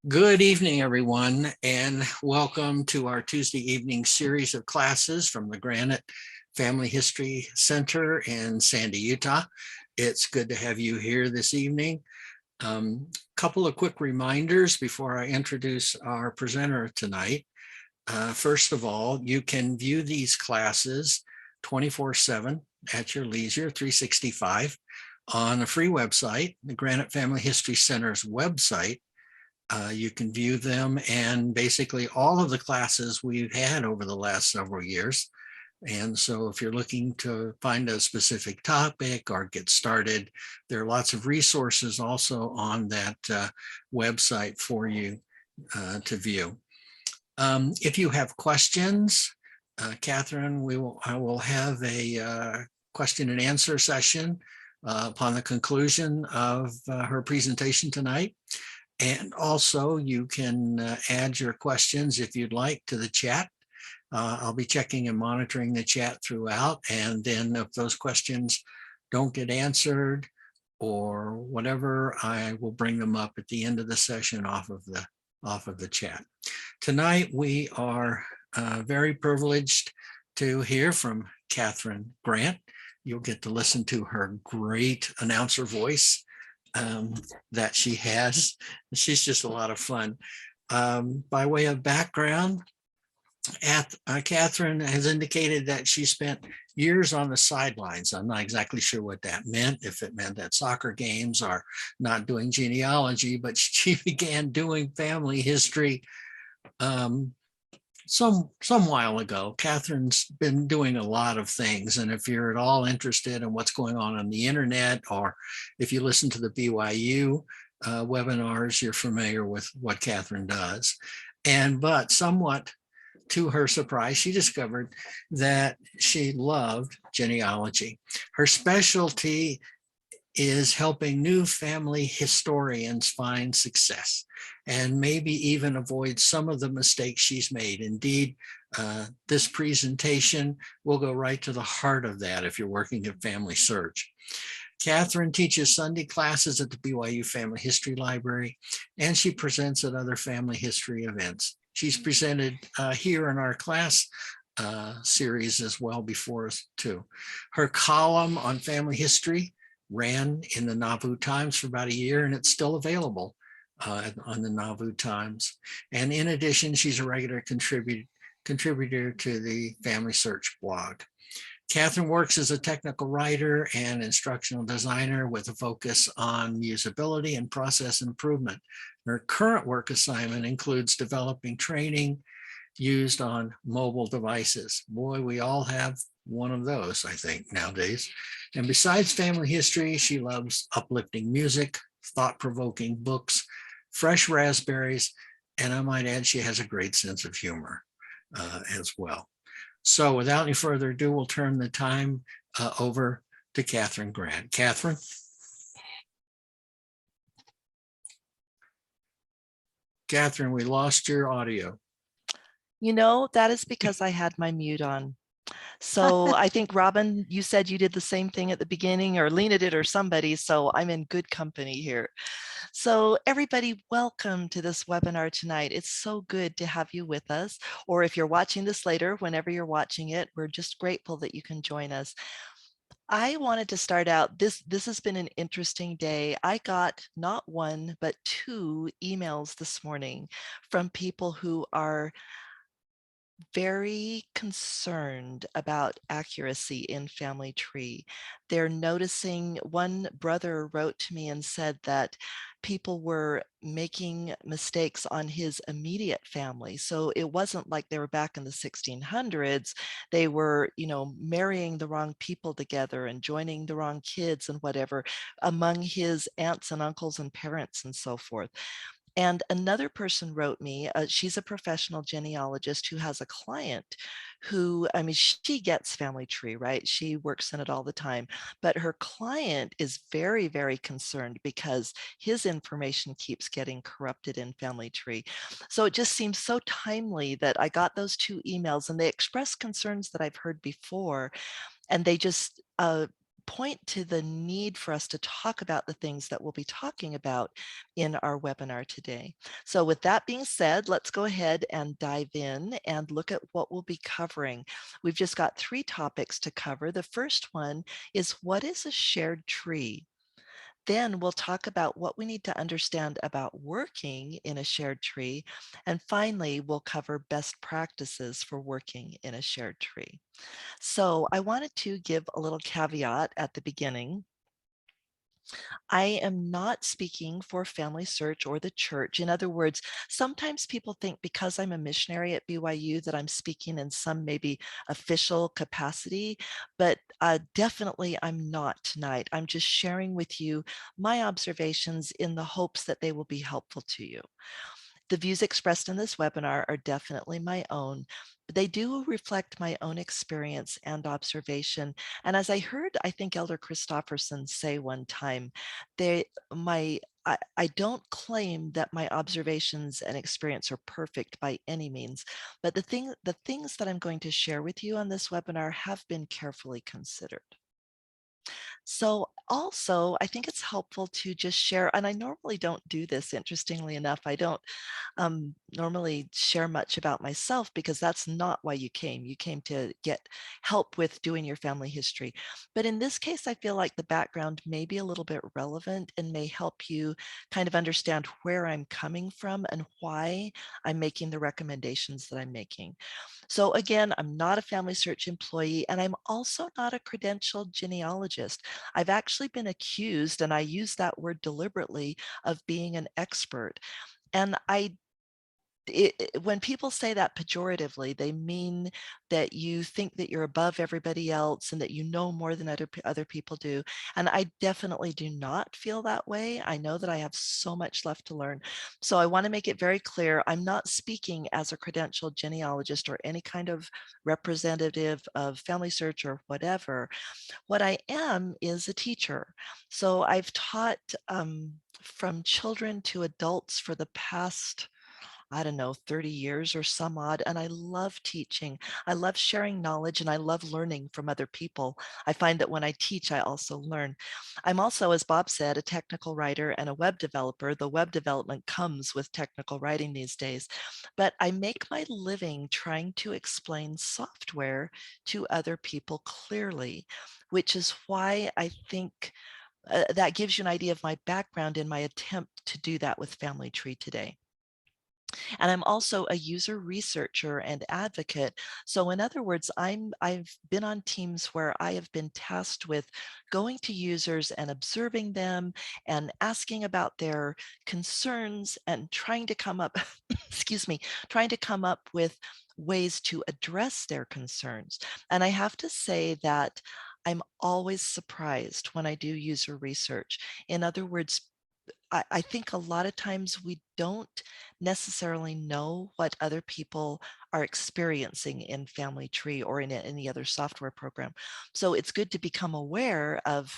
Good evening, everyone, and welcome to our Tuesday evening series of classes from the Granite Family History Center in Sandy, Utah. It's good to have you here this evening. Couple of quick reminders before I introduce our presenter tonight. First of all, you can view these classes 24/7 at your leisure, 365, on a free website, the Granite Family History Center's website. You can view them and basically all of the classes we've had over the last several years. And so if you're looking to find a specific topic or get started, there are lots of resources also on that website for you to view. If you have questions, Catherine, I will have a question and answer session upon the conclusion of her presentation tonight. And also you can add your questions if you'd like to the chat. I'll be checking and monitoring the chat throughout. And then if those questions don't get answered or whatever, I will bring them up at the end of the session off of the chat. Tonight, we are very privileged to hear from Catherine Grant. You'll get to listen to her great announcer voice that she has. She's just a lot of fun. By way of background, Catherine has indicated that she spent years on the sidelines. I'm not exactly sure what that meant, if it meant at soccer games or not doing genealogy, but she began doing family history some while ago. Catherine's been doing a lot of things, and if you're at all interested in what's going on the internet, or if you listen to the BYU webinars, you're familiar with what Catherine does. But somewhat to her surprise, she discovered that she loved genealogy. Her specialty is helping new family historians find success and maybe even avoid some of the mistakes she's made. Indeed, this presentation will go right to the heart of that if you're working at FamilySearch. Catherine teaches Sunday classes at the BYU Family History Library, and she presents at other family history events. She's presented here in our class series as well before us too. Her column on family history ran in the Nauvoo Times for about a year, and it's still available on the Nauvoo Times. And in addition, she's a regular contributor to the FamilySearch blog. Catherine works as a technical writer and instructional designer with a focus on usability and process improvement. Her current work assignment includes developing training used on mobile devices. Boy, we all have one of those, I think, nowadays. And besides family history, she loves uplifting music, thought-provoking books, fresh raspberries, and I might add she has a great sense of humor as well. So without any further ado, we'll turn the time over to Catherine Grant. Catherine? Catherine, we lost your audio. You know, that is because I had my mute on. So I think, Robin, you said you did the same thing at the beginning, or Lena did, or somebody, so I'm in good company here. So everybody, welcome to this webinar tonight. It's so good to have you with us, or if you're watching this later, whenever you're watching it, we're just grateful that you can join us. I wanted to start out, this has been an interesting day. I got not one, but 2 emails this morning from people who are very concerned about accuracy in family tree. They're noticing, one brother wrote to me and said that people were making mistakes on his immediate family. So it wasn't like they were back in the 1600s. They were, marrying the wrong people together and joining the wrong kids and whatever among his aunts and uncles and parents and so forth. And another person wrote me, she's a professional genealogist who has a client who, she gets family tree, right? She works in it all the time, but her client is very, very concerned because his information keeps getting corrupted in family tree. So it just seems so timely that I got those 2 emails, and they express concerns that I've heard before, and they just, point to the need for us to talk about the things that we'll be talking about in our webinar today. So with that being said, let's go ahead and dive in and look at what we'll be covering. We've just got 3 topics to cover. The first one is, what is a shared tree? Then we'll talk about what we need to understand about working in a shared tree. And finally, we'll cover best practices for working in a shared tree. So I wanted to give a little caveat at the beginning. I am not speaking for FamilySearch or the church. In other words, sometimes people think because I'm a missionary at BYU that I'm speaking in some maybe official capacity, but definitely I'm not tonight. I'm just sharing with you my observations in the hopes that they will be helpful to you. The views expressed in this webinar are definitely my own, but they do reflect my own experience and observation. And as I heard, I think Elder Christofferson say one time, they, I don't claim that my observations and experience are perfect by any means, but the things that I'm going to share with you on this webinar have been carefully considered. So also, I think it's helpful to just share, and I normally don't do this, interestingly enough. I don't normally share much about myself because that's not why you came. You came to get help with doing your family history. But in this case, I feel like the background may be a little bit relevant and may help you kind of understand where I'm coming from and why I'm making the recommendations that I'm making. So again, I'm not a FamilySearch employee, and I'm also not a credentialed genealogist. I've actually been accused, and I use that word deliberately, of being an expert. And when people say that pejoratively, they mean that you think that you're above everybody else and that you know more than other people do. And I definitely do not feel that way. I know that I have so much left to learn. So I want to make it very clear, I'm not speaking as a credentialed genealogist or any kind of representative of FamilySearch or whatever. What I am is a teacher. So I've taught from children to adults for the past, I don't know, 30 years or some odd. And I love teaching. I love sharing knowledge and I love learning from other people. I find that when I teach, I also learn. I'm also, as Bob said, a technical writer and a web developer. The web development comes with technical writing these days, but I make my living trying to explain software to other people clearly, which is why I think that gives you an idea of my background in my attempt to do that with Family Tree today. And I'm also a user researcher and advocate. So in other words, I've been on teams where I have been tasked with going to users and observing them and asking about their concerns and trying to come up, excuse me, trying to come up with ways to address their concerns. And I have to say that I'm always surprised when I do user research. In other words, I think a lot of times we don't necessarily know what other people are experiencing in Family Tree or in any other software program. So it's good to become aware of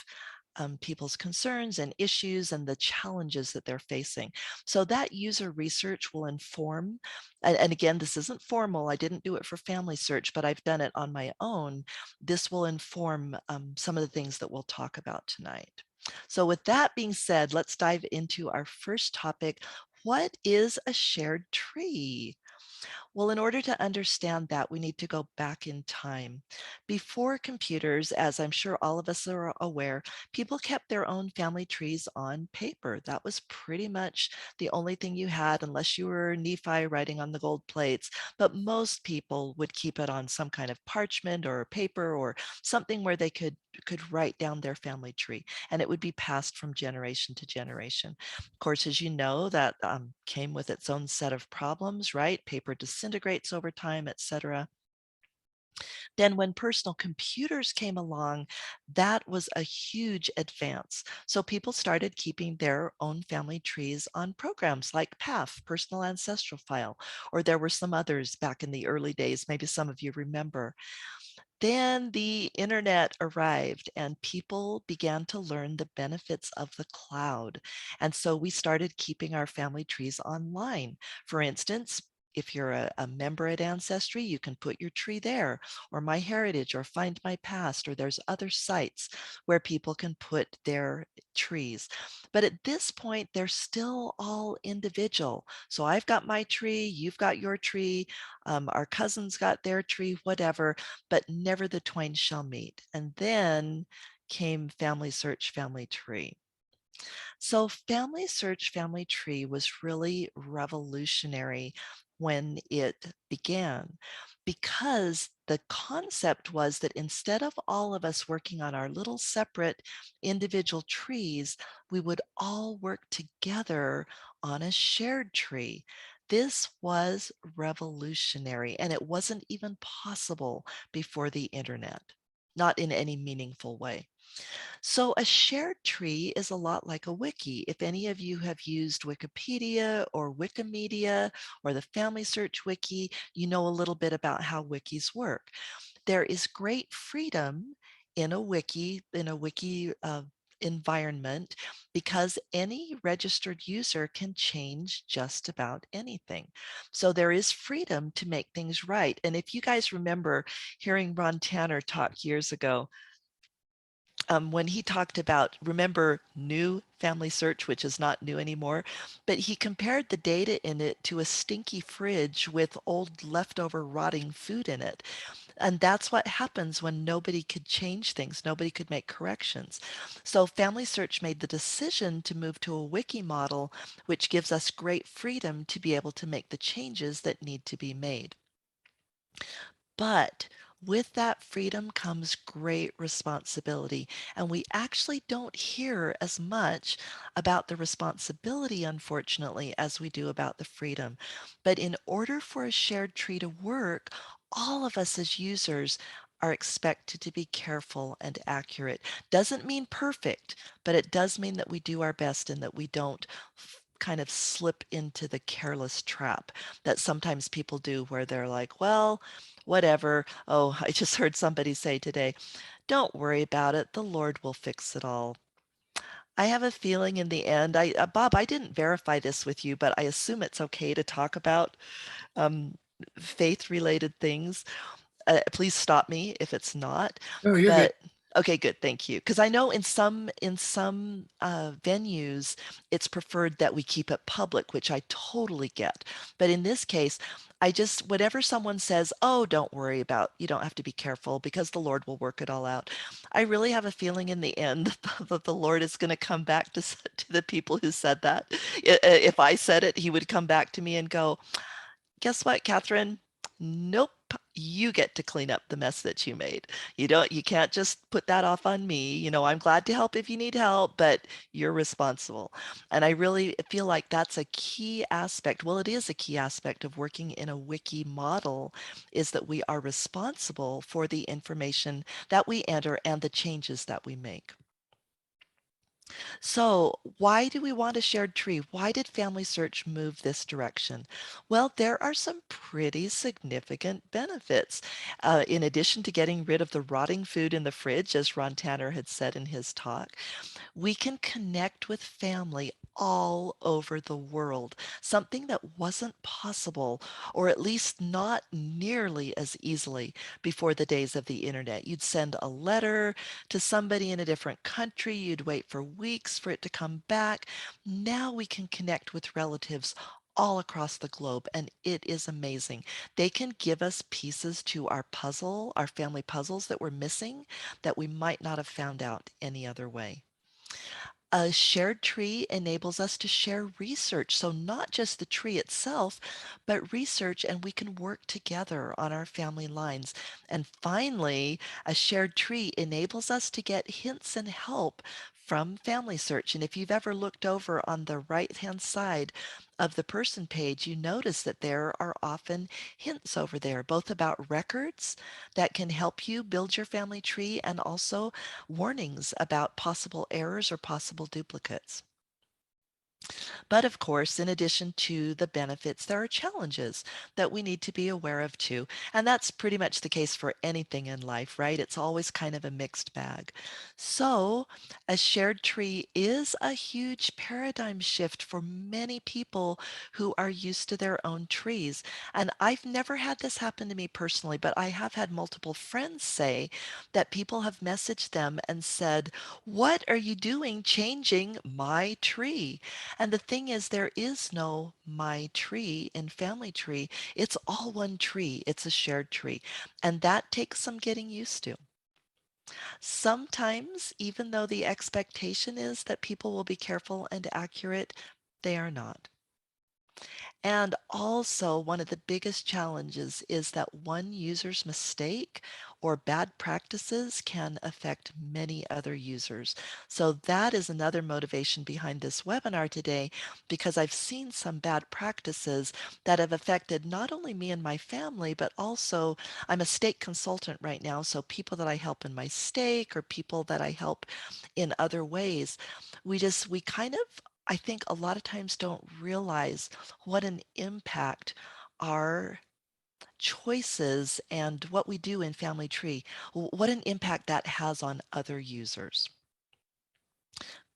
people's concerns and issues and the challenges that they're facing. So that user research will inform, and again, this isn't formal. I didn't do it for FamilySearch, but I've done it on my own. This will inform some of the things that we'll talk about tonight. So with that being said, let's dive into our first topic. What is a shared tree? Well, in order to understand that, we need to go back in time. Before computers, as I'm sure all of us are aware, people kept their own family trees on paper. That was pretty much the only thing you had, unless you were Nephi writing on the gold plates. But most people would keep it on some kind of parchment or paper or something where they could write down their family tree, and it would be passed from generation to generation. Of course, as you know, that came with its own set of problems, right? Paper disintegrates over time, etc. Then when personal computers came along, that was a huge advance. So people started keeping their own family trees on programs like PAF, Personal Ancestral File, or there were some others back in the early days, maybe some of you remember. Then the internet arrived and people began to learn the benefits of the cloud. And so we started keeping our family trees online. For instance, if you're a member at Ancestry, you can put your tree there, or My Heritage, or Find My Past, or there's other sites where people can put their trees. But at this point, they're still all individual. So I've got my tree, you've got your tree, our cousins got their tree, whatever, but never the twain shall meet. And then came Family Search Family Tree. So Family Search Family Tree was really revolutionary when it began, because the concept was that instead of all of us working on our little separate individual trees, we would all work together on a shared tree. This was revolutionary, and it wasn't even possible before the internet, not in any meaningful way. So a shared tree is a lot like a wiki. If any of you have used Wikipedia or Wikimedia or the Family Search Wiki, you know a little bit about how wikis work. There is great freedom in a wiki environment, because any registered user can change just about anything. So there is freedom to make things right. And if you guys remember hearing Ron Tanner talk years ago, when he talked about, remember, new Family Search, which is not new anymore, but he compared the data in it to a stinky fridge with old leftover rotting food in it. And that's what happens when nobody could change things, nobody could make corrections. So Family Search made the decision to move to a wiki model, which gives us great freedom to be able to make the changes that need to be made. But with that freedom comes great responsibility. And we actually don't hear as much about the responsibility, unfortunately, as we do about the freedom. But in order for a shared tree to work, all of us as users are expected to be careful and accurate. Doesn't mean perfect, but it does mean that we do our best and that we don't kind of slip into the careless trap that sometimes people do, where they're like, well, whatever. Oh, I just heard somebody say today, don't worry about it. The Lord will fix it all. I have a feeling in the end, Bob, I didn't verify this with you, but I assume it's okay to talk about um, faith related things. Please stop me if it's not. Oh, you're good. But okay, good, thank you. Because I know in some venues, it's preferred that we keep it public, which I totally get. But in this case, I just, whatever someone says, oh, don't worry about, you don't have to be careful because the Lord will work it all out. I really have a feeling in the end that the Lord is going to come back to the people who said that. If I said it, he would come back to me and go, guess what, Catherine? Nope. You get to clean up the mess that you made. You can't just put that off on me. I'm glad to help if you need help, but you're responsible. And I really feel like that's a key aspect. Well, it is a key aspect of working in a wiki model, is that we are responsible for the information that we enter and the changes that we make. So why do we want a shared tree? Why did Family Search move this direction? Well, there are some pretty significant benefits. In addition to getting rid of the rotting food in the fridge, as Ron Tanner had said in his talk, we can connect with family all over the world, something that wasn't possible, or at least not nearly as easily before the days of the internet. You'd send a letter to somebody in a different country, you'd wait for weeks for it to come back. Now we can connect with relatives all across the globe, and it is amazing. They can give us pieces to our puzzle, our family puzzles that we're missing, that we might not have found out any other way. A shared tree enables us to share research. So not just the tree itself, but research, and we can work together on our family lines. And finally, a shared tree enables us to get hints and help from Family Search. And if you've ever looked over on the right-hand side of the person page, you notice that there are often hints over there, both about records that can help you build your family tree, and also warnings about possible errors or possible duplicates. But of course, in addition to the benefits, there are challenges that we need to be aware of too. And that's pretty much the case for anything in life, right? It's always kind of a mixed bag. So, a shared tree is a huge paradigm shift for many people who are used to their own trees. And I've never had this happen to me personally, but I have had multiple friends say that people have messaged them and said, "What are you doing changing my tree?" And the thing is, there is no my tree in family tree. It's all one tree. It's a shared tree. And that takes some getting used to. Sometimes, even though the expectation is that people will be careful and accurate, they are not. And also, one of the biggest challenges is that one user's mistake or bad practices can affect many other users. So that is another motivation behind this webinar today, because I've seen some bad practices that have affected not only me and my family, but also I'm a stake consultant right now. So people that I help in my stake or people that I help in other ways, we kind of, I think a lot of times don't realize what an impact our choices and what we do in Family Tree, what an impact that has on other users.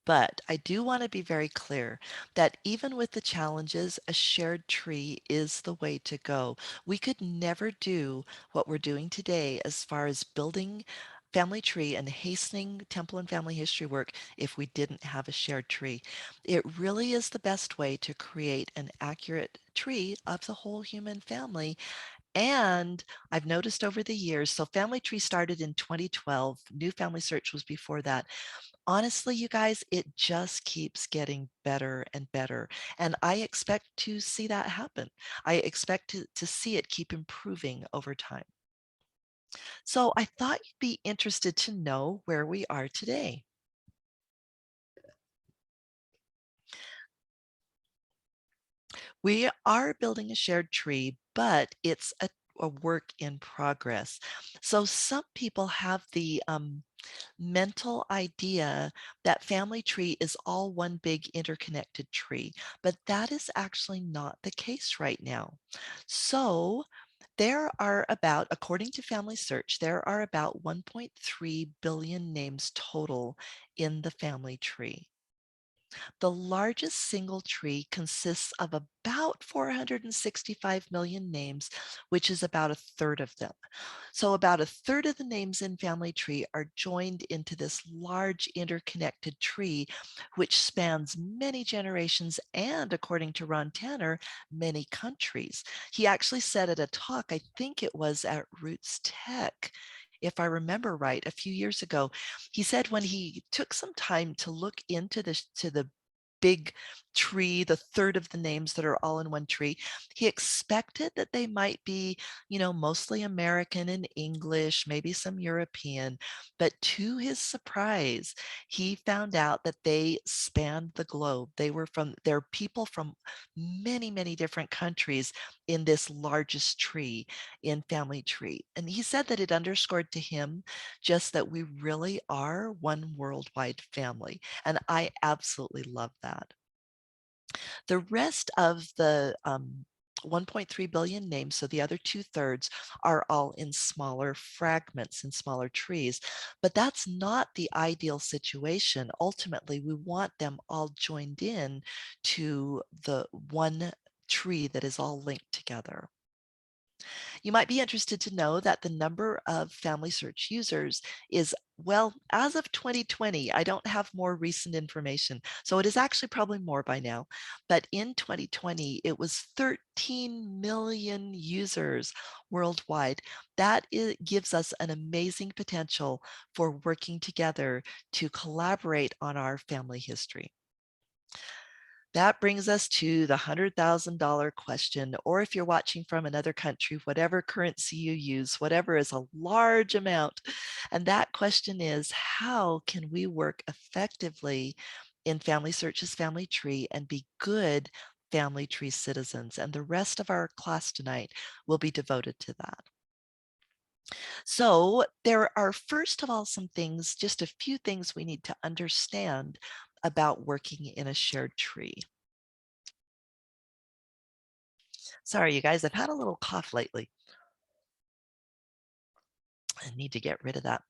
But I do want to be very clear that even with the challenges, a shared tree is the way to go. We could never do what we're doing today as far as building family tree and hastening temple and family history work if we didn't have a shared tree. It really is the best way to create an accurate tree of the whole human family. And I've noticed over the years, so Family Tree started in 2012, New Family Search was before that. Honestly, you guys, it just keeps getting better and better. And I expect to see that happen. I expect to see it keep improving over time. So I thought you'd be interested to know where we are today. We are building a shared tree, but it's a work in progress. So some people have the mental idea that family tree is all one big interconnected tree, but that is actually not the case right now. So there are about, according to Family Search, there are about 1.3 billion names total in the family tree. The largest single tree consists of about 465 million names, which is about a third of them. So about a third of the names in family tree are joined into this large interconnected tree, which spans many generations and, according to Ron Tanner, many countries. He actually said at a talk, I think it was at Roots Tech, if I remember right, a few years ago, he said when he took some time to look into this, to the big tree, the third of the names that are all in one tree, he expected that they might be, mostly American and English, maybe some European. But to his surprise, he found out that they spanned the globe. They're people from many, many different countries in this largest tree in Family Tree. And he said that it underscored to him just that we really are one worldwide family. And I absolutely love that. The rest of the 1.3 billion names, so the other two thirds, are all in smaller fragments in smaller trees. But that's not the ideal situation. Ultimately, we want them all joined in to the one tree that is all linked together. You might be interested to know that the number of Family Search users is, well, as of 2020, I don't have more recent information, so it is actually probably more by now. But in 2020, it was 13 million users worldwide. Gives us an amazing potential for working together to collaborate on our family history. That brings us to the $100,000 question, or if you're watching from another country, whatever currency you use, whatever is a large amount. And that question is, how can we work effectively in Family Search's family tree and be good family tree citizens? And the rest of our class tonight will be devoted to that. So there are, first of all, some things, just a few things we need to understand about working in a shared tree. Sorry, you guys, I've had a little cough lately. I need to get rid of that.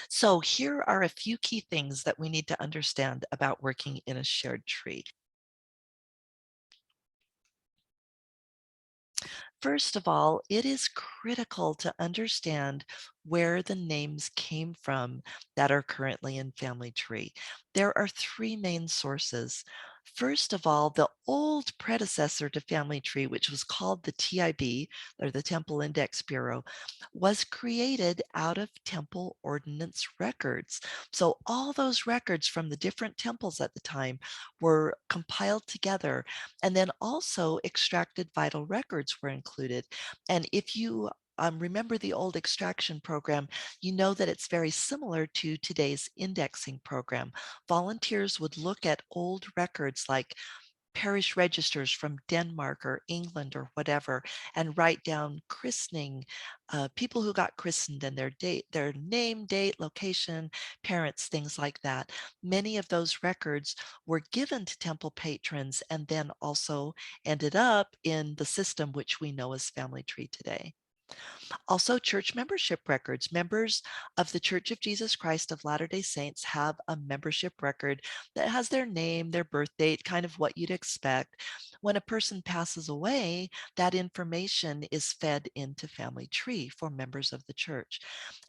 So here are a few key things that we need to understand about working in a shared tree. First of all, it is critical to understand where the names came from that are currently in Family Tree. There are three main sources. First of all, the old predecessor to Family Tree, which was called the TIB, or the Temple Index Bureau, was created out of temple ordinance records. So all those records from the different temples at the time were compiled together, and then also extracted vital records were included. And if you remember the old extraction program, you know that it's very similar to today's indexing program. Volunteers would look at old records like parish registers from Denmark or England or whatever, and write down christening, people who got christened and their date, their name, date, location, parents, things like that. Many of those records were given to temple patrons and then also ended up in the system which we know as Family Tree today. Also, church membership records. Members of the Church of Jesus Christ of Latter-day Saints have a membership record that has their name, their birth date, kind of what you'd expect. When a person passes away, that information is fed into Family Tree for members of the church.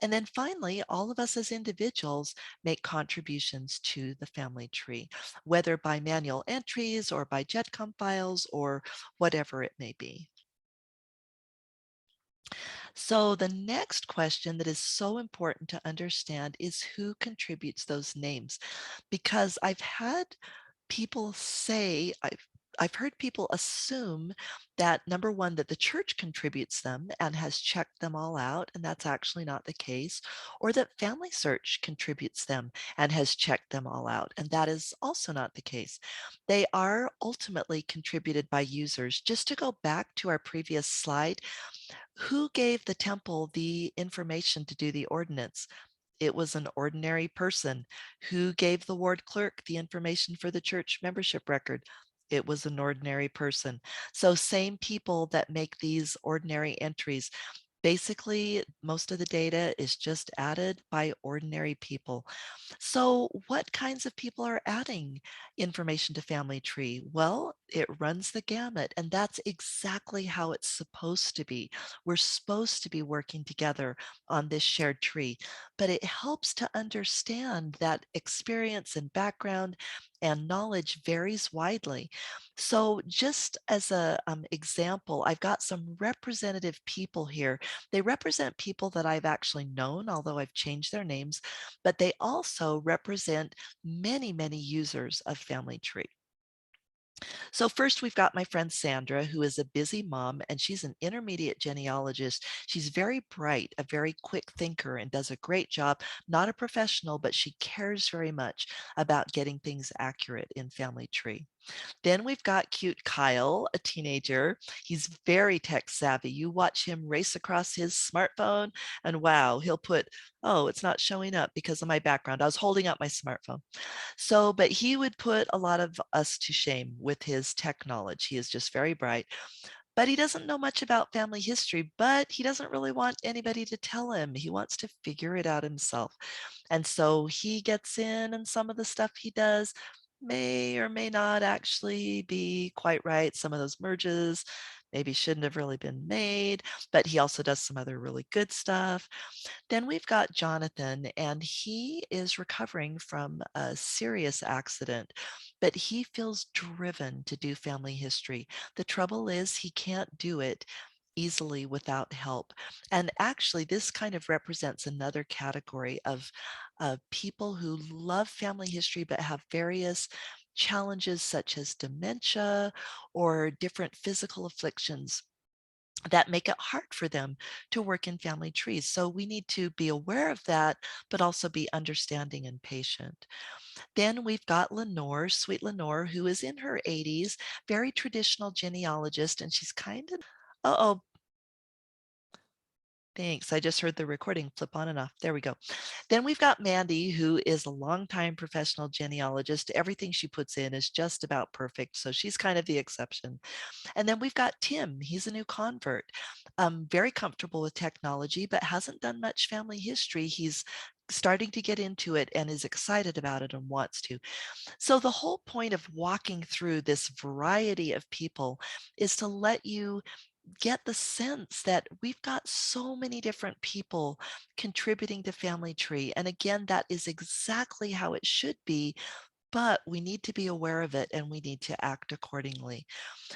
And then finally, all of us as individuals make contributions to the Family Tree, whether by manual entries or by JEDCOM files or whatever it may be. So the next question that is so important to understand is who contributes those names? Because I've heard people assume that number one, that the church contributes them and has checked them all out, and that's actually not the case, or that FamilySearch contributes them and has checked them all out, and that is also not the case. They are ultimately contributed by users. Just to go back to our previous slide, who gave the temple the information to do the ordinance? It was an ordinary person. Who gave the ward clerk the information for the church membership record? It was an ordinary person. So same people that make these ordinary entries. Basically, most of the data is just added by ordinary people. So what kinds of people are adding information to Family Tree? Well, it runs the gamut, and that's exactly how it's supposed to be. We're supposed to be working together on this shared tree, but it helps to understand that experience and background and knowledge varies widely. So just as a example, I've got some representative people here. They represent people that I've actually known, although I've changed their names, but they also represent many, many users of Family Tree. So first we've got my friend Sandra, who is a busy mom, and she's an intermediate genealogist. She's very bright, a very quick thinker, and does a great job. Not a professional, but she cares very much about getting things accurate in Family Tree. Then we've got cute Kyle, a teenager. He's very tech savvy. You watch him race across his smartphone, and wow, he'll put, oh, it's not showing up because of my background. I was holding up my smartphone. So, but he would put a lot of us to shame with his tech knowledge. He is just very bright, but he doesn't know much about family history, but he doesn't really want anybody to tell him. He wants to figure it out himself. And so he gets in, and some of the stuff he does may or may not actually be quite right. Some of those merges maybe shouldn't have really been made, but he also does some other really good stuff. Then we've got Jonathan, and he is recovering from a serious accident, but he feels driven to do family history. The trouble is, he can't do it easily without help. And actually, this kind of represents another category of people who love family history but have various challenges such as dementia or different physical afflictions that make it hard for them to work in family trees. So we need to be aware of that, but also be understanding and patient. Then we've got Lenore, sweet Lenore, who is in her 80s, very traditional genealogist, and she's kind of, uh-oh, Thanks. I just heard the recording flip on and off. There we go. Then we've got Mandy, who is a longtime professional genealogist. Everything she puts in is just about perfect. So she's kind of the exception. And then we've got Tim. He's a new convert, very comfortable with technology, but hasn't done much family history. He's starting to get into it and is excited about it and wants to. So the whole point of walking through this variety of people is to let you get the sense that we've got so many different people contributing to Family Tree. And again, that is exactly how it should be, but we need to be aware of it and we need to act accordingly.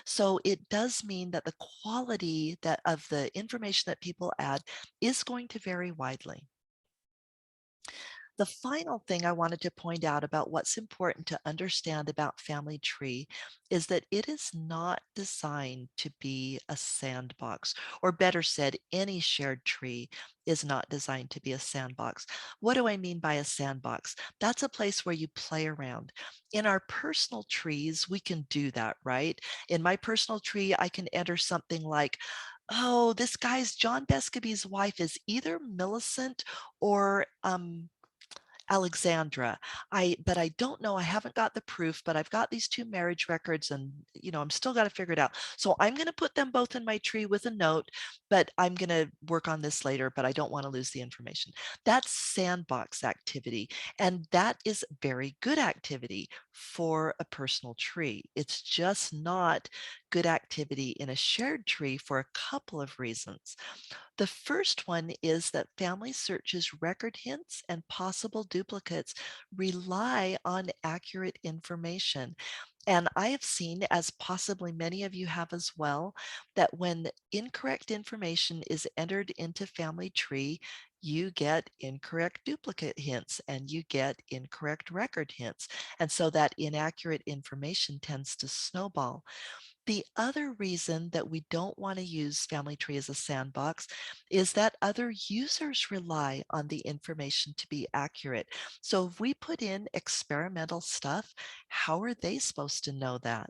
So it does mean that the quality that of the information that people add is going to vary widely. The final thing I wanted to point out about what's important to understand about Family Tree is that it is not designed to be a sandbox, or better said, any shared tree is not designed to be a sandbox. What do I mean by a sandbox? That's a place where you play around. In our personal trees, we can do that, right? In my personal tree, I can enter something like, oh, this guy's John Bescaby's wife is either Millicent or Alexandra. But I don't know. I haven't got the proof, but I've got these two marriage records and, I'm still got to figure it out. So I'm going to put them both in my tree with a note, but I'm going to work on this later, but I don't want to lose the information. That's sandbox activity. And that is very good activity for a personal tree. It's just not good activity in a shared tree for a couple of reasons. The first one is that FamilySearch's record hints and possible duplicates rely on accurate information. And I have seen, as possibly many of you have as well, that when incorrect information is entered into Family Tree, you get incorrect duplicate hints and you get incorrect record hints. And so that inaccurate information tends to snowball. The other reason that we don't want to use Family Tree as a sandbox is that other users rely on the information to be accurate. So if we put in experimental stuff, how are they supposed to know that?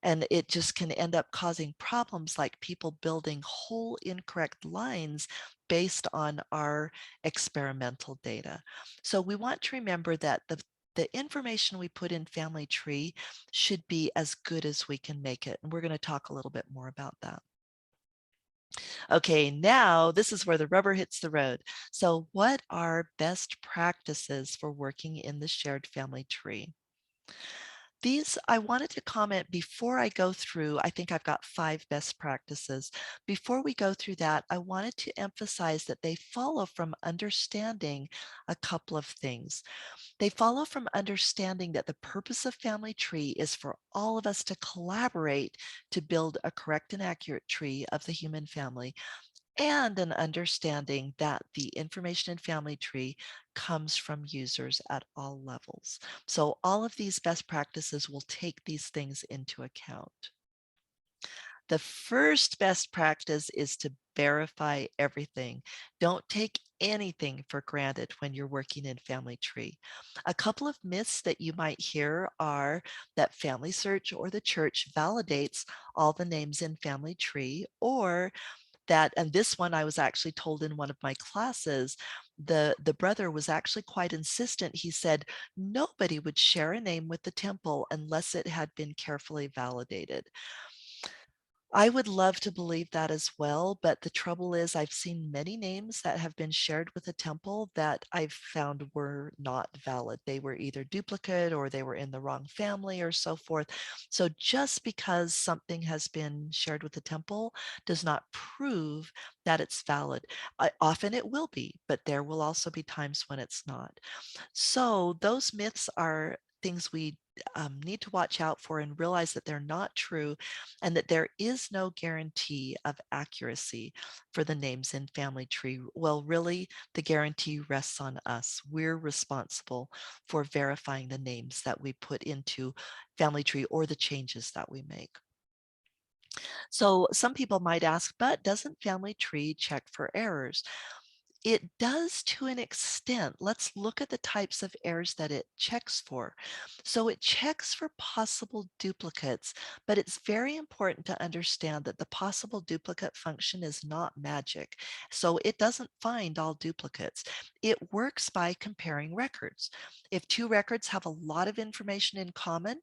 And it just can end up causing problems like people building whole incorrect lines based on our experimental data. So we want to remember that the information we put in Family Tree should be as good as we can make it. And we're going to talk a little bit more about that. Okay, now this is where the rubber hits the road. So what are best practices for working in the shared family tree? These I wanted to comment before I go through. I think I've got 5 best practices. Before we go through that, I wanted to emphasize that they follow from understanding a couple of things. They follow from understanding that the purpose of Family Tree is for all of us to collaborate to build a correct and accurate tree of the human family, and an understanding that the information in Family Tree comes from users at all levels. So all of these best practices will take these things into account. The first best practice is to verify everything. Don't take anything for granted when you're working in Family Tree. A couple of myths that you might hear are that FamilySearch or the church validates all the names in Family Tree, or that, and this one I was actually told in one of my classes, the brother was actually quite insistent. He said nobody would share a name with the temple unless it had been carefully validated. I would love to believe that as well, but the trouble is I've seen many names that have been shared with a temple that I've found were not valid. They were either duplicate or they were in the wrong family or so forth. So just because something has been shared with the temple does not prove that it's valid. Often it will be, but there will also be times when it's not. So those myths are things we need to watch out for and realize that they're not true, and that there is no guarantee of accuracy for the names in Family Tree. Well, really, the guarantee rests on us. We're responsible for verifying the names that we put into Family Tree or the changes that we make. So some people might ask, but doesn't Family Tree check for errors? It does to an extent. Let's look at the types of errors that it checks for. So it checks for possible duplicates, but it's very important to understand that the possible duplicate function is not magic. So it doesn't find all duplicates. It works by comparing records. If two records have a lot of information in common,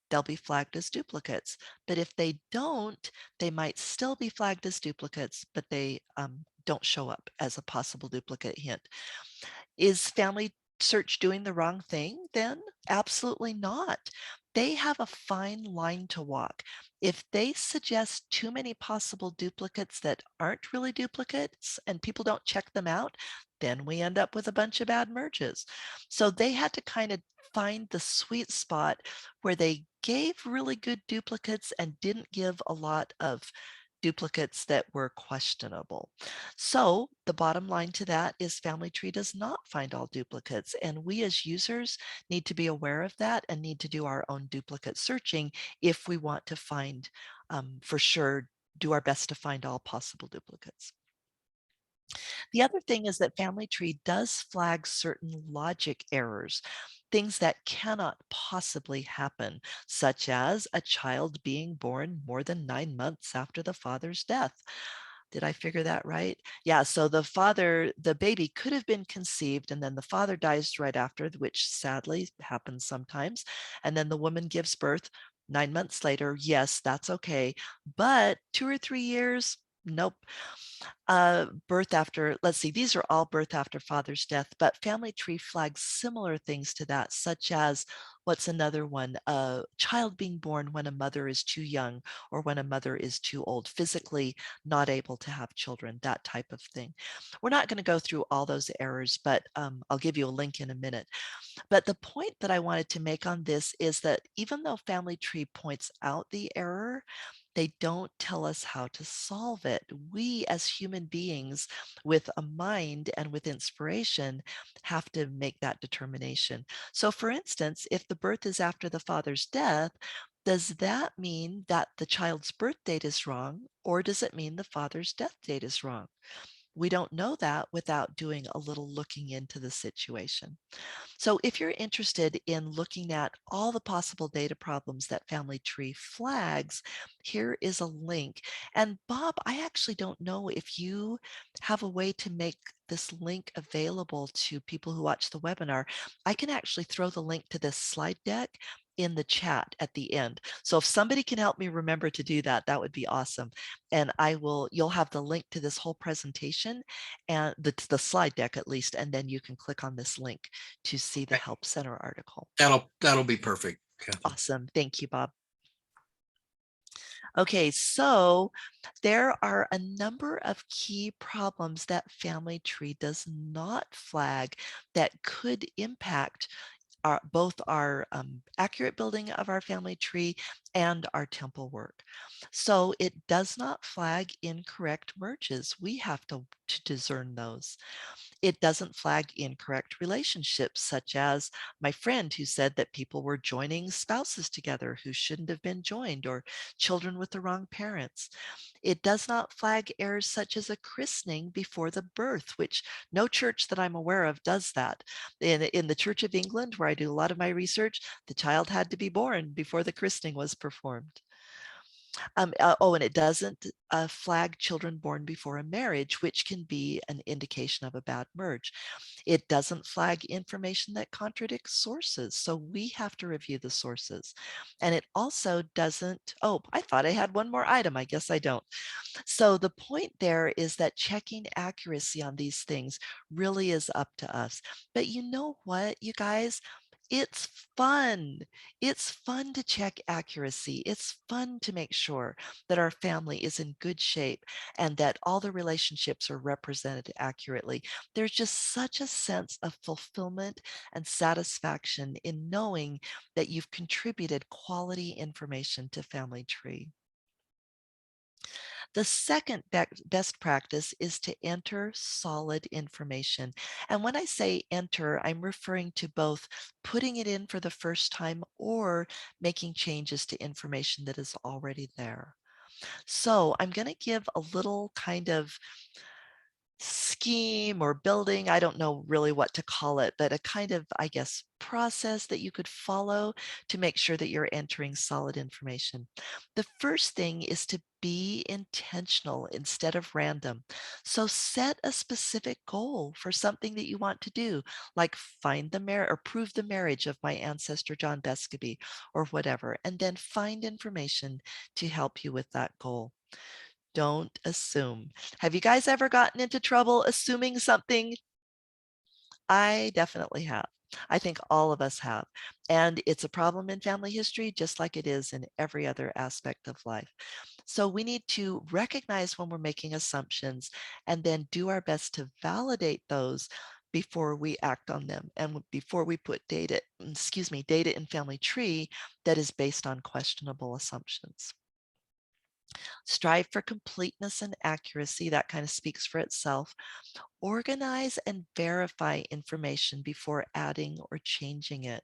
they'll be flagged as duplicates. But if they don't, they might still be flagged as duplicates, but they don't show up as a possible duplicate hint. Is Family Search doing the wrong thing then? Absolutely not. They have a fine line to walk. If they suggest too many possible duplicates that aren't really duplicates and people don't check them out, then we end up with a bunch of bad merges. So they had to kind of find the sweet spot where they gave really good duplicates and didn't give a lot of duplicates that were questionable. So the bottom line to that is Family Tree does not find all duplicates, and we as users need to be aware of that and need to do our own duplicate searching if we want to find, for sure, do our best to find all possible duplicates. The other thing is that Family Tree does flag certain logic errors, things that cannot possibly happen, such as a child being born more than 9 months after the father's death. Did I figure that right? Yeah, so the baby could have been conceived and then the father dies right after, which sadly happens sometimes. And then the woman gives birth 9 months later. Yes, that's okay. But 2 or 3 years, nope. Birth after, let's see, these are all birth after father's death, but Family Tree flags similar things to that, such as what's another one? A child being born when a mother is too young or when a mother is too old, physically not able to have children, that type of thing. We're not going to go through all those errors, but I'll give you a link in a minute. But the point that I wanted to make on this is that even though Family Tree points out the error, they don't tell us how to solve it. We, as human beings with a mind and with inspiration, have to make that determination. So, for instance, if the birth is after the father's death, does that mean that the child's birth date is wrong, or does it mean the father's death date is wrong? We don't know that without doing a little looking into the situation. So if you're interested in looking at all the possible data problems that Family Tree flags, here is a link. And Bob, I actually don't know if you have a way to make this link available to people who watch the webinar. I can actually throw the link to this slide deck in the chat at the end. So if somebody can help me remember to do that, that would be awesome. And you'll have the link to this whole presentation and the slide deck at least, and then you can click on this link to see the Help Center article. That'll be perfect, Catherine. Awesome. Thank you, Bob. Okay, so there are a number of key problems that Family Tree does not flag that could impact both our accurate building of our family tree and our temple work. So it does not flag incorrect merges. We have to discern those. It doesn't flag incorrect relationships, such as my friend who said that people were joining spouses together who shouldn't have been joined, or children with the wrong parents. It does not flag errors such as a christening before the birth, which no church that I'm aware of does that. In the Church of England, where I do a lot of my research, the child had to be born before the christening was performed. And it doesn't flag children born before a marriage, which can be an indication of a bad merge. It doesn't flag information that contradicts sources. So we have to review the sources. And it also doesn't, oh, I thought I had one more item. I guess I don't. So the point there is that checking accuracy on these things really is up to us. But you know what, you guys? It's fun. It's fun to check accuracy. It's fun to make sure that our family is in good shape and that all the relationships are represented accurately. There's just such a sense of fulfillment and satisfaction in knowing that you've contributed quality information to Family Tree. The second best practice is to enter solid information. And when I say enter, I'm referring to both putting it in for the first time or making changes to information that is already there. So I'm going to give a little kind of scheme or building, I don't know really what to call it, but a kind of, I guess, process that you could follow to make sure that you're entering solid information. The first thing is to be intentional instead of random. So set a specific goal for something that you want to do, like find the marriage or prove the marriage of my ancestor John Besceby or whatever, and then find information to help you with that goal. Don't assume. Have you guys ever gotten into trouble assuming something? I definitely have. I think all of us have. And it's a problem in family history, just like it is in every other aspect of life. So we need to recognize when we're making assumptions and then do our best to validate those before we act on them and before we put data in family tree that is based on questionable assumptions. Strive for completeness and accuracy. That kind of speaks for itself. Organize and verify information before adding or changing it.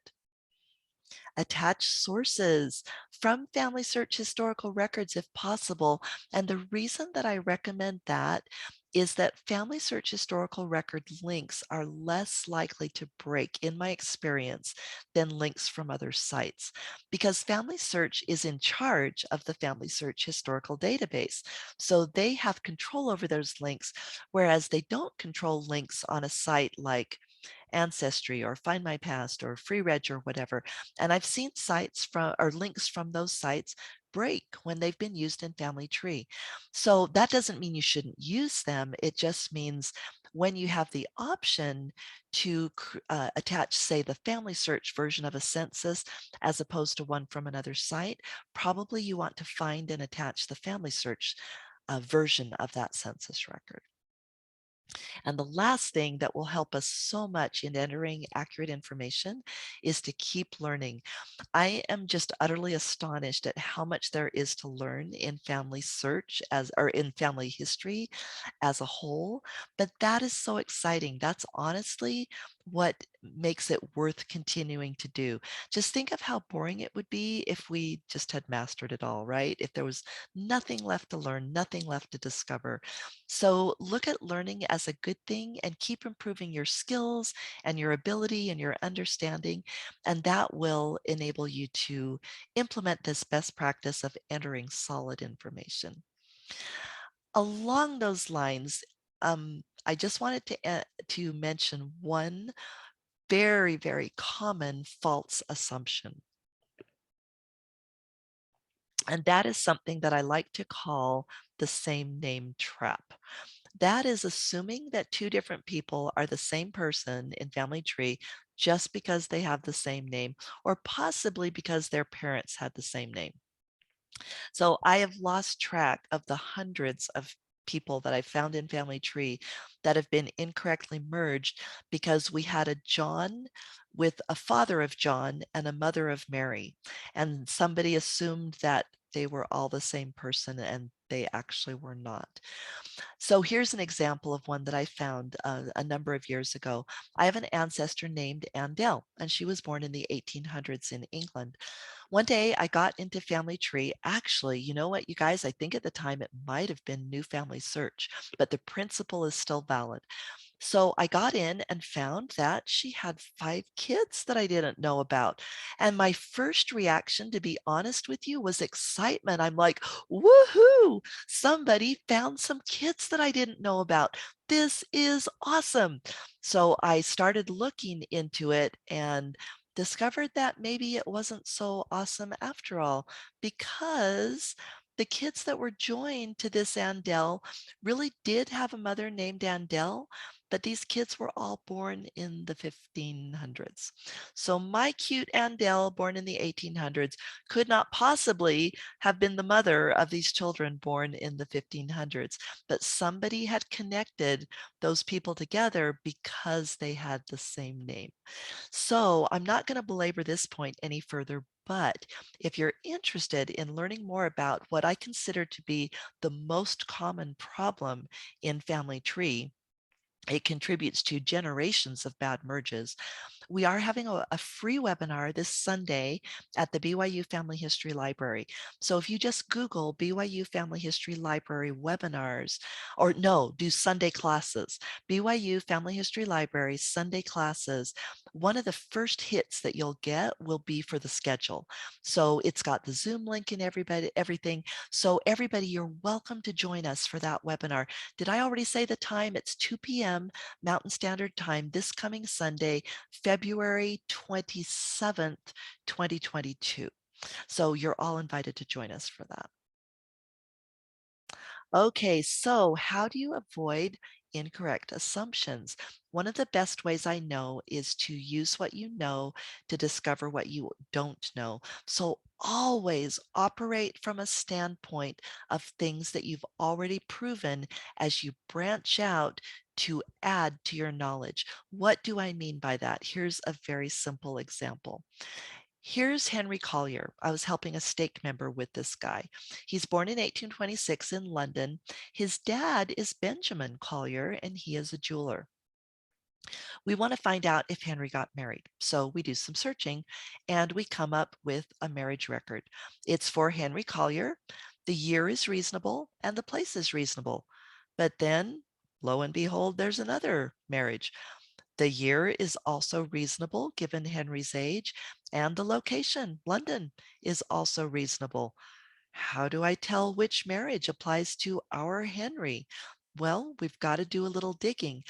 Attach sources from FamilySearch historical records if possible. And the reason that I recommend that is that FamilySearch historical record links are less likely to break, in my experience, than links from other sites, because FamilySearch is in charge of the FamilySearch historical database. So they have control over those links, whereas they don't control links on a site like Ancestry or Find My Past or Free Reg or whatever. And I've seen sites from or links from those sites break when they've been used in Family Tree. So that doesn't mean you shouldn't use them. It just means when you have the option to attach, say, the Family Search version of a census as opposed to one from another site, probably you want to find and attach the Family Search version of that census record. And the last thing that will help us so much in entering accurate information is to keep learning. I am just utterly astonished at how much there is to learn in family search or in family history as a whole, but that is so exciting. That's honestly what makes it worth continuing to do. Just think of how boring it would be if we just had mastered it all, right? If there was nothing left to learn, nothing left to discover. So look at learning as a good thing and keep improving your skills and your ability and your understanding. And that will enable you to implement this best practice of entering solid information. Along those lines, I just wanted to mention one very, very common false assumption. And that is something that I like to call the same name trap. That is assuming that two different people are the same person in family tree just because they have the same name, or possibly because their parents had the same name. So I have lost track of the hundreds of people that I found in family tree that have been incorrectly merged because we had a John with a father of John and a mother of Mary. And somebody assumed that they were all the same person and they actually were not. So here's an example of one that I found a number of years ago. I have an ancestor named Andel, and she was born in the 1800s in England. One day I got into Family Tree. Actually, you know what, you guys? I think at the time it might have been New Family Search, but the principle is still valid. So I got in and found that she had 5 kids that I didn't know about. And my first reaction, to be honest with you, was excitement. I'm like, woohoo, somebody found some kids that I didn't know about. This is awesome. So I started looking into it and discovered that maybe it wasn't so awesome after all, because the kids that were joined to this Andel really did have a mother named Andel, but these kids were all born in the 1500s. So my cute Andel, born in the 1800s, could not possibly have been the mother of these children born in the 1500s, but somebody had connected those people together because they had the same name. So I'm not going to belabor this point any further, but if you're interested in learning more about what I consider to be the most common problem in family tree, It contributes to generations of bad merges. We are having a free webinar this Sunday at the BYU Family History Library. So if you just Google BYU Family History Library webinars, or no, do Sunday classes, BYU Family History Library Sunday classes, one of the first hits that you'll get will be for the schedule. So it's got the Zoom link and everything. So everybody, you're welcome to join us for that webinar. Did I already say the time? It's 2 p.m. Mountain Standard Time this coming Sunday, February 27th, 2022. So you're all invited to join us for that. Okay, so how do you avoid incorrect assumptions? One of the best ways I know is to use what you know to discover what you don't know. So always operate from a standpoint of things that you've already proven as you branch out to add to your knowledge. What do I mean by that? Here's a very simple example. Here's Henry Collier. I was helping a stake member with this guy. He's born in 1826 in London. His dad is Benjamin Collier, and he is a jeweler. We want to find out if Henry got married. So we do some searching and we come up with a marriage record. It's for Henry Collier. The year is reasonable and the place is reasonable. But then, lo and behold, there's another marriage. The year is also reasonable given Henry's age, and the location, London, is also reasonable. How do I tell which marriage applies to our Henry? Well, we've got to do a little digging.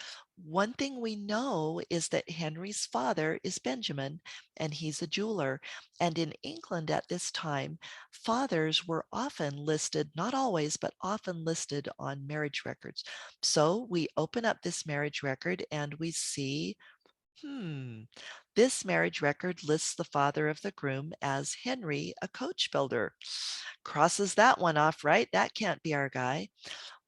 One thing we know is that Henry's father is Benjamin, and he's a jeweler. And in England at this time, fathers were often listed, not always, but often listed on marriage records. So we open up this marriage record and we see, this marriage record lists the father of the groom as Henry, a coach builder. Crosses that one off, right? That can't be our guy.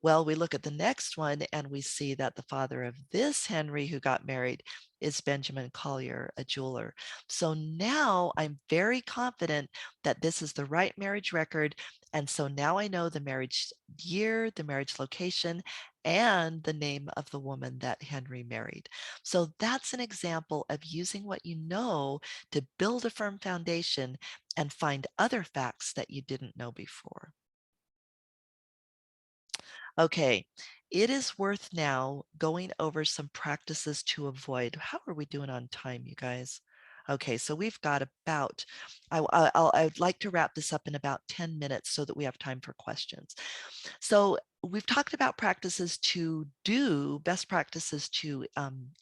Well, we look at the next one and we see that the father of this Henry who got married is Benjamin Collier, a jeweler. So now I'm very confident that this is the right marriage record. And so now I know the marriage year, the marriage location, and the name of the woman that Henry married. So that's an example of using what you know to build a firm foundation and find other facts that you didn't know before. Okay, it is worth now going over some practices to avoid. How are we doing on time, you guys? Okay, so we've got about, I'd like to wrap this up in about 10 minutes so that we have time for questions. So we've talked about practices to do, best practices to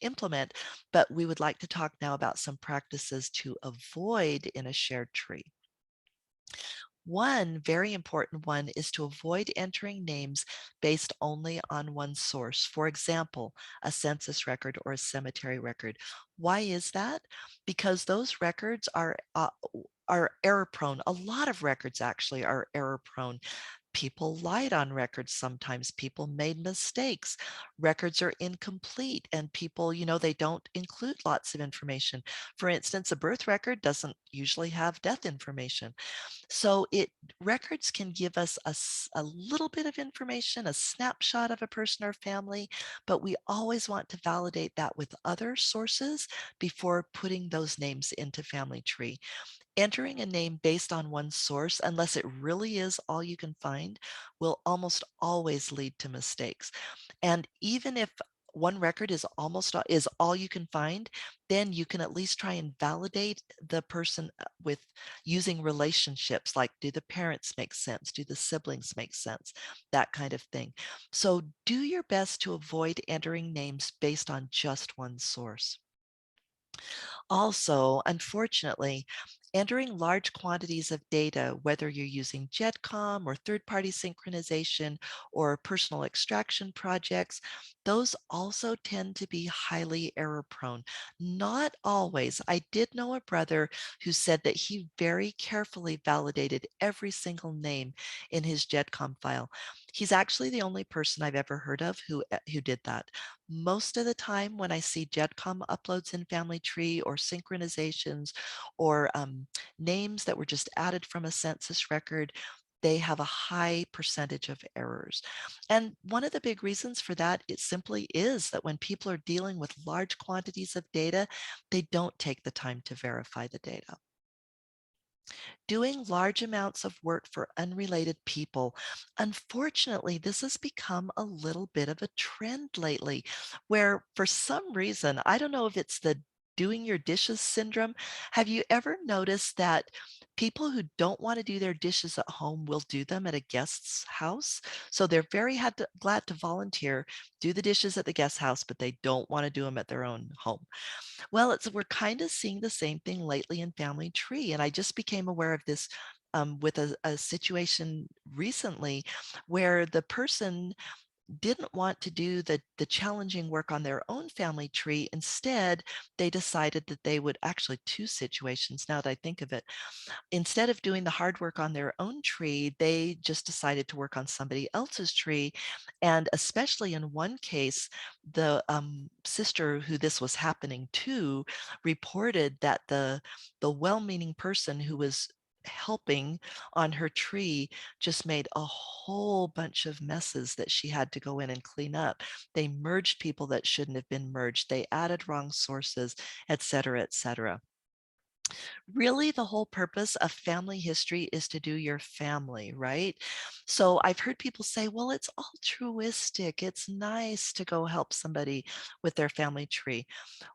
implement, but we would like to talk now about some practices to avoid in a shared tree. One very important one is to avoid entering names based only on one source. For example, a census record or a cemetery record. Why is that? Because those records are error prone. A lot of records actually are error prone. People lied on records sometimes. People made mistakes. Records are incomplete and people, they don't include lots of information. For instance, a birth record doesn't usually have death information. So records can give us a little bit of information, a snapshot of a person or family, but we always want to validate that with other sources before putting those names into Family Tree. Entering a name based on one source, unless it really is all you can find, will almost always lead to mistakes. And even if one record is all you can find, then you can at least try and validate the person with using relationships, like do the parents make sense? Do the siblings make sense? That kind of thing. So do your best to avoid entering names based on just one source. Also, unfortunately, entering large quantities of data, whether you're using GEDCOM or third-party synchronization or personal extraction projects, those also tend to be highly error-prone. Not always. I did know a brother who said that he very carefully validated every single name in his GEDCOM file. He's actually the only person I've ever heard of who did that. Most of the time when I see GEDCOM uploads in Family Tree or synchronizations or names that were just added from a census record, they have a high percentage of errors. And one of the big reasons for that, it simply is that when people are dealing with large quantities of data, they don't take the time to verify the data. Doing large amounts of work for unrelated people. Unfortunately, this has become a little bit of a trend lately where for some reason, I don't know if it's the doing your dishes syndrome. Have you ever noticed that people who don't want to do their dishes at home will do them at a guest's house? So they're very glad to volunteer, do the dishes at the guest house, but they don't want to do them at their own home. Well, we're kind of seeing the same thing lately in Family Tree, and I just became aware of this with a situation recently where the person didn't want to do the challenging work on their own family tree. Instead, they decided that they would actually two situations now that I think of it. Instead of doing the hard work on their own tree, they just decided to work on somebody else's tree. And especially in one case, the sister who this was happening to reported that the well-meaning person who was helping on her tree just made a whole bunch of messes that she had to go in and clean up. They merged people that shouldn't have been merged. They added wrong sources, et cetera, et cetera. Really, the whole purpose of family history is to do your family, right? So I've heard people say, well, it's altruistic. It's nice to go help somebody with their family tree.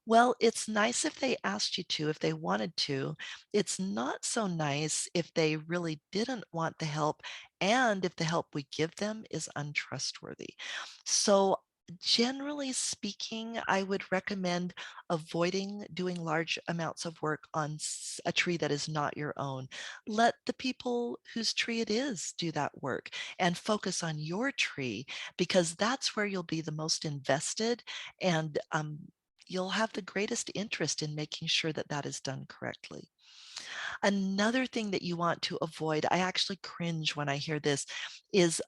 Well, it's nice if they asked you to, if they wanted to. It's not so nice if they really didn't want the help and if the help we give them is untrustworthy. So generally speaking, I would recommend avoiding doing large amounts of work on a tree that is not your own. Let the people whose tree it is do that work and focus on your tree because that's where you'll be the most invested and you'll have the greatest interest in making sure that that is done correctly. Another thing that you want to avoid, I actually cringe when I hear this, is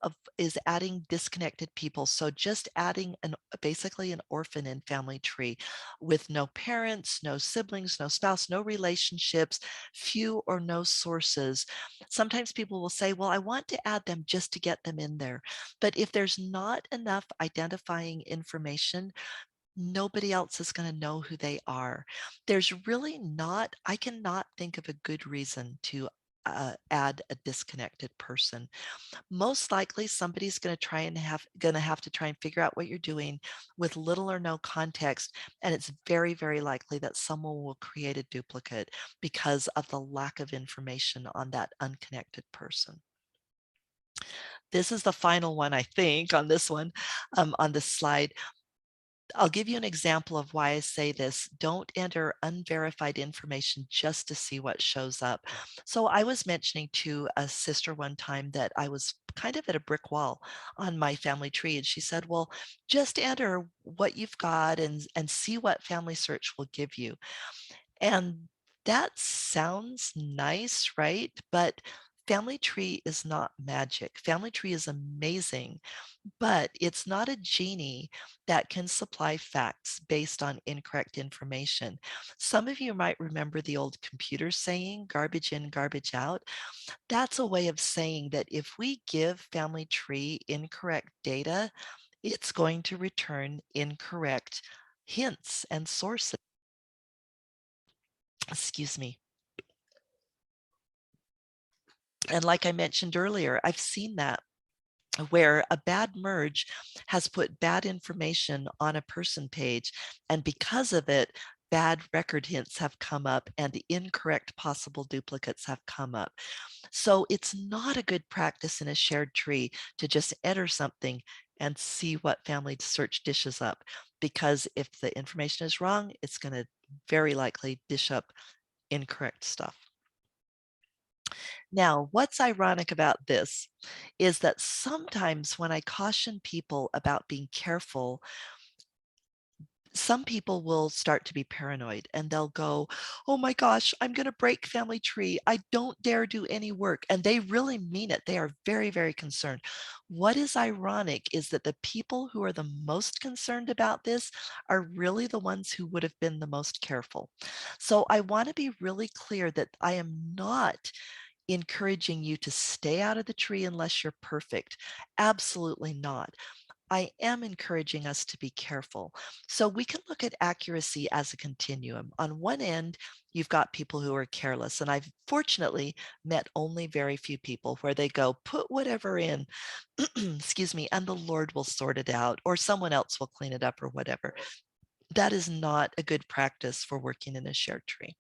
adding disconnected people. So just adding basically an orphan in family tree with no parents, no siblings, no spouse, no relationships, few or no sources. Sometimes people will say, well, I want to add them just to get them in there. But if there's not enough identifying information, nobody else is going to know who they are. There's really not, I cannot think of a good reason to add a disconnected person. Most likely somebody's going to have to try and figure out what you're doing with little or no context. And it's very, very likely that someone will create a duplicate because of the lack of information on that unconnected person. This is the final one, I think, on this one, on this slide. I'll give you an example of why I say this. Don't enter unverified information just to see what shows up. So I was mentioning to a sister one time that I was kind of at a brick wall on my family tree. And she said, well, just enter what you've got and see what Family Search will give you. And that sounds nice, right? But Family Tree is not magic. Family Tree is amazing, but it's not a genie that can supply facts based on incorrect information. Some of you might remember the old computer saying, garbage in, garbage out. That's a way of saying that if we give Family Tree incorrect data, it's going to return incorrect hints and sources. Excuse me. And like I mentioned earlier, I've seen that where a bad merge has put bad information on a person page. And because of it, bad record hints have come up and incorrect possible duplicates have come up. So it's not a good practice in a shared tree to just enter something and see what family search dishes up. Because if the information is wrong, it's going to very likely dish up incorrect stuff. Now, what's ironic about this is that sometimes when I caution people about being careful, some people will start to be paranoid and they'll go, oh my gosh, I'm going to break family tree. I don't dare do any work. And they really mean it. They are very, very concerned. What is ironic is that the people who are the most concerned about this are really the ones who would have been the most careful. So I want to be really clear that I am not encouraging you to stay out of the tree unless you're perfect. Absolutely not. I am encouraging us to be careful. So we can look at accuracy as a continuum. On one end, you've got people who are careless, and I've fortunately met only very few people where they go, put whatever in, excuse me, and the Lord will sort it out, or someone else will clean it up or whatever. That is not a good practice for working in a shared tree.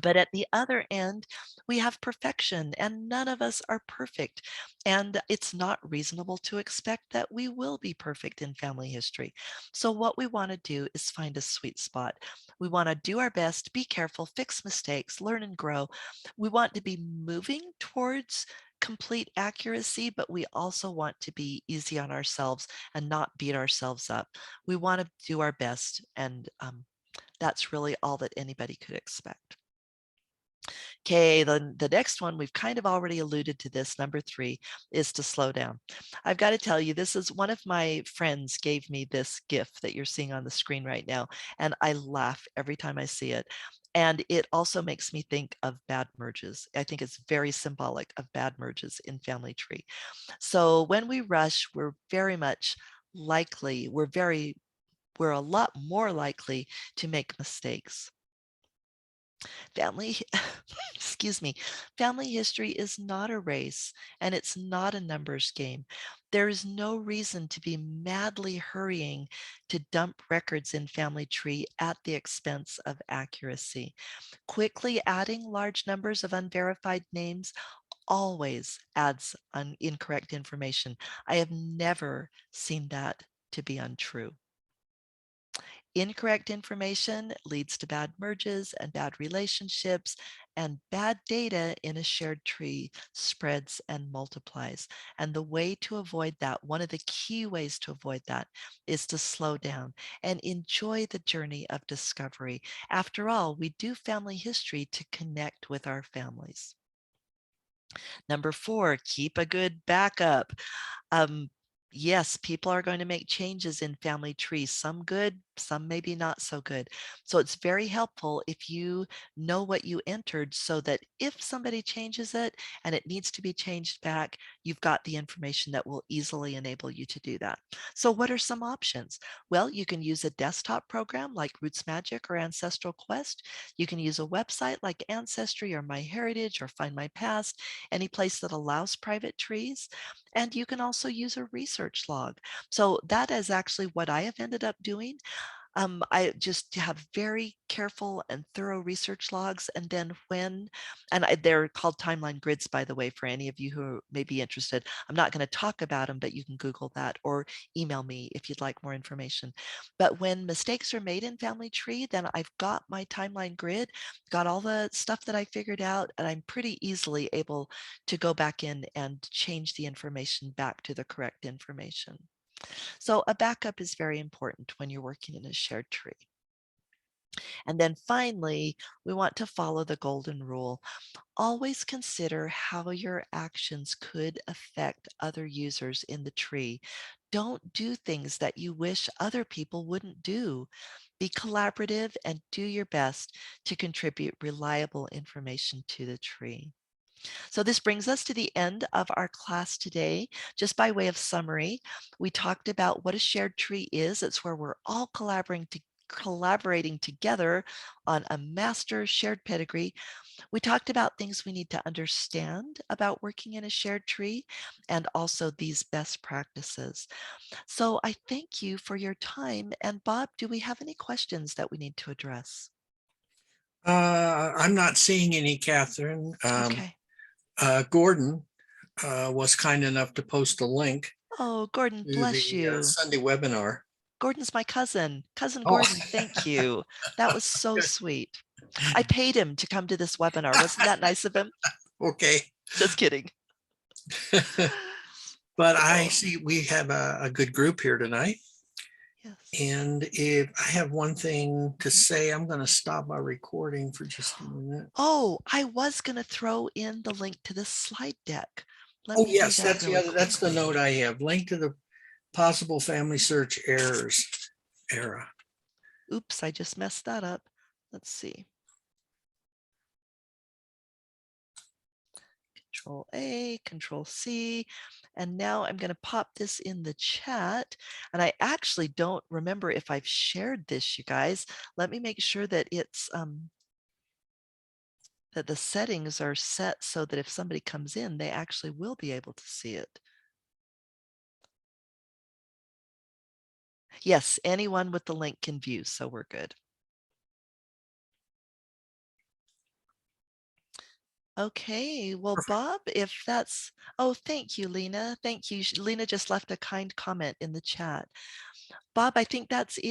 But at the other end, we have perfection, and none of us are perfect. And it's not reasonable to expect that we will be perfect in family history. So, what we want to do is find a sweet spot. We want to do our best, be careful, fix mistakes, learn and grow. We want to be moving towards complete accuracy, but we also want to be easy on ourselves and not beat ourselves up. We want to do our best, and that's really all that anybody could expect. Okay, the next one, we've kind of already alluded to this. Number 3 is to slow down. I've got to tell you, this is one of my friends gave me this gift that you're seeing on the screen right now, and I laugh every time I see it. And it also makes me think of bad merges. I think it's very symbolic of bad merges in family tree. So when we rush, we're very much likely, we're a lot more likely to make mistakes. Family, excuse me, family history is not a race and it's not a numbers game. There is no reason to be madly hurrying to dump records in family tree at the expense of accuracy. Quickly adding large numbers of unverified names always adds incorrect information. I have never seen that to be untrue. Incorrect information leads to bad merges and bad relationships, and bad data in a shared tree spreads and multiplies. And the way to avoid that, one of the key ways to avoid that, is to slow down and enjoy the journey of discovery. After all, we do family history to connect with our families. Number 4, keep a good backup. Um, yes, people are going to make changes in family trees, some good, some maybe not so good. So it's very helpful if you know what you entered so that if somebody changes it and it needs to be changed back, you've got the information that will easily enable you to do that. So what are some options? Well, you can use a desktop program like Roots Magic or Ancestral Quest. You can use a website like Ancestry or MyHeritage or Find My Past, any place that allows private trees. And you can also use a research log. So that is actually what I have ended up doing. I just have very careful and thorough research logs. And then they're called timeline grids, by the way, for any of you who may be interested. I'm not going to talk about them, but you can Google that or email me if you'd like more information. But when mistakes are made in Family Tree, then I've got my timeline grid, got all the stuff that I figured out, and I'm pretty easily able to go back in and change the information back to the correct information. So a backup is very important when you're working in a shared tree. And then finally, we want to follow the golden rule. Always consider how your actions could affect other users in the tree. Don't do things that you wish other people wouldn't do. Be collaborative and do your best to contribute reliable information to the tree. So this brings us to the end of our class today. Just by way of summary, we talked about what a shared tree is. It's where we're all collaborating together on a master shared pedigree. We talked about things we need to understand about working in a shared tree and also these best practices. So I thank you for your time. And Bob, do we have any questions that we need to address? I'm not seeing any, Catherine. Okay. Gordon was kind enough to post a link Oh, Gordon, to bless the you. Sunday webinar. Gordon's my cousin. Cousin Oh, Gordon, thank you. That was so sweet. I paid him to come to this webinar. Wasn't that nice of him? okay. Just kidding. But I Oh, see we have a good group here tonight. yes. And if I have one thing to say, I'm going to stop my recording for just a minute. Oh, I was going to throw in the link to this slide deck. Let Oh, me do yes, that that's the really other, that's the note quickly. I have. Link to the possible family search errors era. Oops, I just messed that up. Let's see. Control A, Control C, and now I'm going to pop this in the chat. And I actually don't remember if I've shared this, you guys. Let me make sure that it's that the settings are set so that if somebody comes in, they actually will be able to see it. Yes, anyone with the link can view, so we're good. Okay, well, Perfect. Bob, if that's, oh, thank you, Lena. Thank you. Lena just left a kind comment in the chat. Bob, I think that's it.